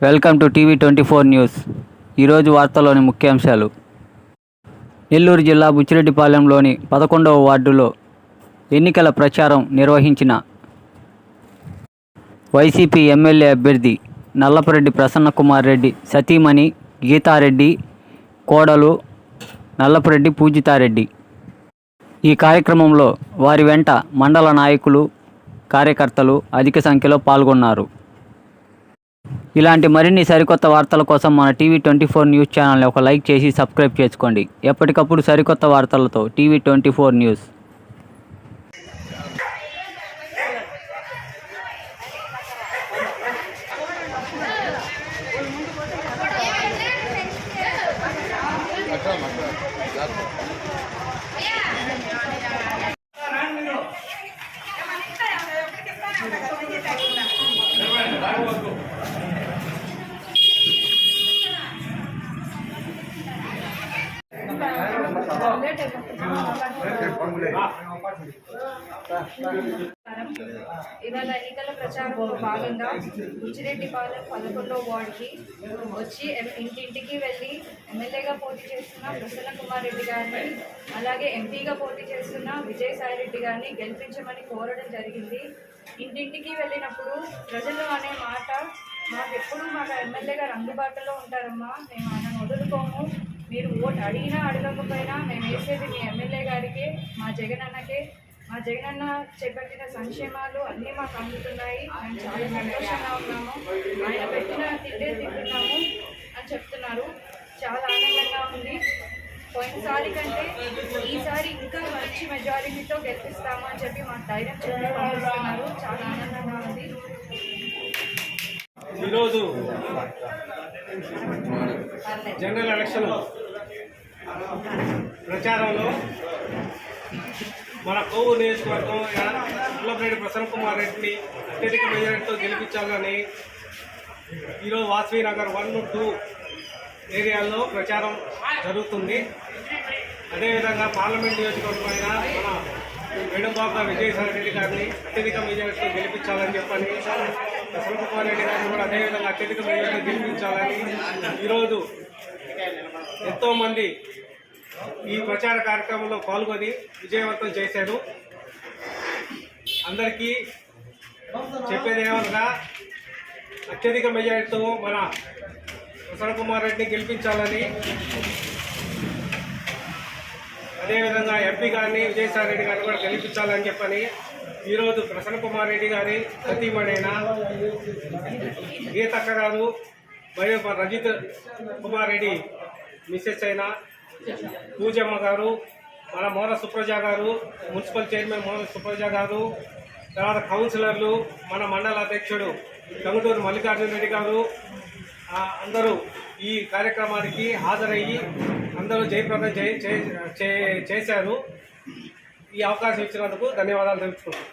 Welcome to టీవీ24 news. ఈరోజు వార్తల్లోని ముఖ్యాంశాలు. నెల్లూరు జిల్లా బుచ్చిరెడ్డిపాలెంలోని 11వ వార్డులో ఎన్నికల ప్రచారం నిర్వహించిన వైసీపీ ఎమ్మెల్యే అభ్యర్థి నల్లపురెడ్డి ప్రసన్నకుమార్ రెడ్డి సతీమణి గీతారెడ్డి, కోడలు నల్లపురెడ్డి పూజితారెడ్డి. ఈ కార్యక్రమంలో వారి వెంట మండల నాయకులు, కార్యకర్తలు అధిక సంఖ్యలో పాల్గొన్నారు. ఇలాంటి మరిన్ని సరికొత్త వార్తల కోసం మన టీవీ24 న్యూస్ ఛానల్ని ఒక లైక్ చేసి సబ్స్క్రైబ్ చేసుకోండి. ఎప్పటికప్పుడు సరికొత్త వార్తలతో టీవీ24 న్యూస్. ఇవాళ ఎన్నికల ప్రచారంలో భాగంగా బుచ్చిరెడ్డిపాలెం 11వ వార్డుకి వచ్చి ఇంటింటికి వెళ్ళి ఎమ్మెల్యేగా పోటీ చేస్తున్న ప్రసన్నకుమార్ రెడ్డి గారిని, అలాగే ఎంపీగా పోటీ చేస్తున్న విజయసాయిరెడ్డి గారిని గెలిపించమని కోరడం జరిగింది. ఇంటింటికి వెళ్ళినప్పుడు ప్రజలు అనే మాట మాకెప్పుడు మాకు ఎమ్మెల్యేగా అందుబాటులో ఉంటారమ్మా, మేము ఆయనను వదులుకోము, మీరు ఓటు అడిగినా అడగకపోయినా మేము వేసేది మీ ఎమ్మెల్యే గారికే, మా జగనన్నకే, మా జగనన్న చేపట్టిన సంక్షేమాలు అన్నీ మాకు అందుతున్నాయి, మేము చాలా సంతోషంగా ఉన్నాము, ఆయన పెట్టిన తిండే తింటున్నాము అని చెప్తున్నారు. చాలా ఆనందంగా ఉంది. పోయినసారి కంటే ఈసారి ఇంకా మంచి మెజారిటీతో గెలిపిస్తాము అని చెప్పి మాకు ధైర్యం చెప్పి పంపిస్తున్నారు. చాలా ఆనందంగా ఉంది. ఈరోజు జనరల్ ఎలక్షన్ ప్రచారంలో మన కోవు నియోజకవర్గం నల్లపురెడ్డి ప్రసన్నకుమార్ రెడ్డిని అత్యధిక మెజారిటీతో గెలిపించాలని ఈరోజు వాసవి నగర్ 1, 2 ఏరియాల్లో ప్రచారం జరుగుతుంది. అదేవిధంగా పార్లమెంట్ నియోజకవర్గం అయిన మన వేణుగోపాల విజయసాయిరెడ్డి గారిని అత్యధిక మెజారిటీతో గెలిపించాలని చెప్పని, ప్రసన్నకుమార్ రెడ్డి గారిని కూడా అదేవిధంగా అత్యధిక మెజారిటీతో గెలిపించాలని ఈరోజు ఎంతోమంది ఈ ప్రచార కార్యక్రమంలో పాల్గొని విజయవంతం చేశారు. అందరికీ చెప్పేది ఏమనగా అత్యధిక మెజారిటీతో మన ప్రసన్నకుమార్ రెడ్డిని గెలిపించాలని, అదేవిధంగా ఎంపీ గారిని విజయసాయిరెడ్డి గారిని కూడా గెలిపించాలని చెప్పని ఈరోజు ప్రసన్నకుమార్ రెడ్డి గారి సతీమణైన గీతక్క గారు మరియు రజిత్ కుమార్ రెడ్డి మిస్సెస్ అయిన పూజమ్మ గారు, మన మోన సుప్రజ గారు, మున్సిపల్ చైర్మన్ మోన సుప్రజ గారు, తర్వాత కౌన్సిలర్లు, మన మండల అధ్యక్షుడు గంగుటూరు మల్లికార్జున రెడ్డి గారు, అందరూ ఈ కార్యక్రమానికి హాజరయ్యి అందరూ జయప్రదం చేశారు. ఈ అవకాశం ఇచ్చినందుకు ధన్యవాదాలు తెలుపుకుంటున్నాను.